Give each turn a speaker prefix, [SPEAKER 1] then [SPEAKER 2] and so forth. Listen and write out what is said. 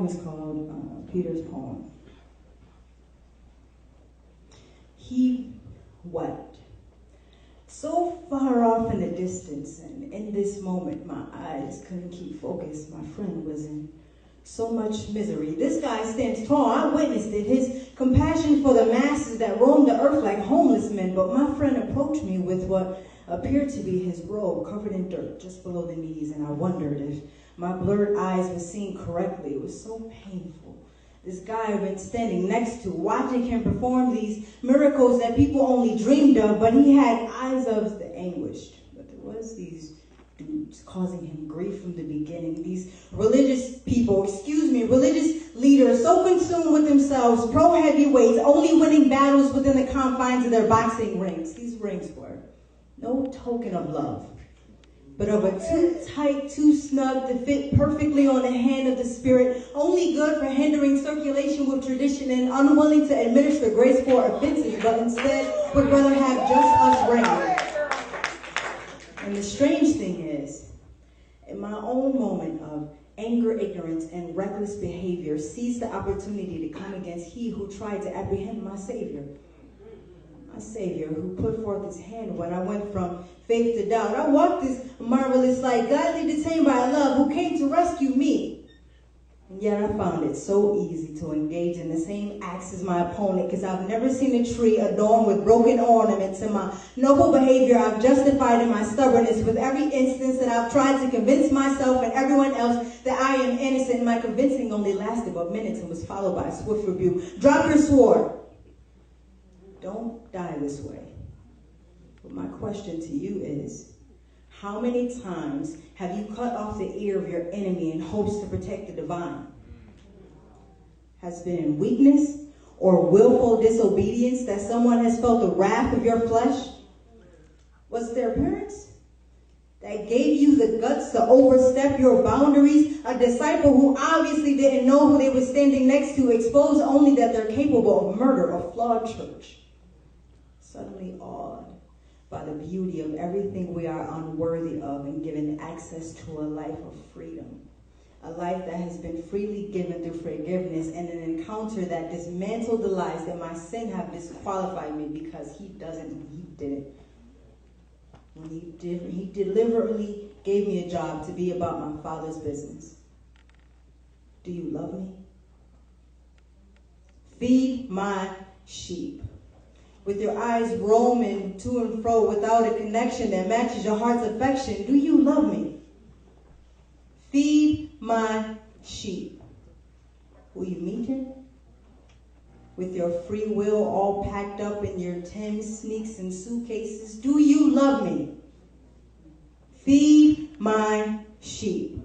[SPEAKER 1] poem is called Peter's Poem. He wept. So far off in the distance, and in this moment my eyes couldn't keep focus. My friend was in so much misery. This guy stands tall. I witnessed it. His compassion for the masses that roamed the earth like homeless men. But my friend approached me with what appeared to be his robe covered in dirt just below the knees, and I wondered if my blurred eyes were seeing correctly. It was so painful. This guy I've been standing next to, watching him perform these miracles that people only dreamed of, but he had eyes of the anguished. But there was these dudes causing him grief from the beginning. These religious people, religious leaders, so consumed with themselves, pro-heavyweights, only winning battles within the confines of their boxing rings. These rings were no token of love, but of a too tight, too snug to fit perfectly on the hand of the spirit, only good for hindering circulation with tradition and unwilling to administer grace for offenses, but instead would rather have just us reign. And the strange thing is, in my own moment of anger, ignorance, and reckless behavior, seized the opportunity to come against he who tried to apprehend my Savior. My Savior, who put forth his hand when I went from faith to doubt. I walked this marvelous light, godly detained by love, who came to rescue me. And yet I found it so easy to engage in the same acts as my opponent, because I've never seen a tree adorned with broken ornaments. And my noble behavior I've justified in my stubbornness with every instance that I've tried to convince myself and everyone else that I am innocent. My convincing only lasted but minutes and was followed by a swift rebuke. Drop your sword. Don't die this way. But my question to you is, how many times have you cut off the ear of your enemy in hopes to protect the divine? Has it been in weakness or willful disobedience that someone has felt the wrath of your flesh? Was it their parents that gave you the guts to overstep your boundaries? A disciple who obviously didn't know who they were standing next to, exposed only that they're capable of murder, a flawed church. Suddenly awed by the beauty of everything we are unworthy of and given access to a life of freedom. A life that has been freely given through forgiveness, and an encounter that dismantled the lies that my sin have disqualified me because he didn't. When he deliberately gave me a job to be about my Father's business. Do you love me? Feed my sheep. With your eyes roaming to and fro without a connection that matches your heart's affection, do you love me? Feed my sheep. Will you meet him? With your free will all packed up in your Timbs, sneaks, and suitcases, do you love me? Feed my sheep.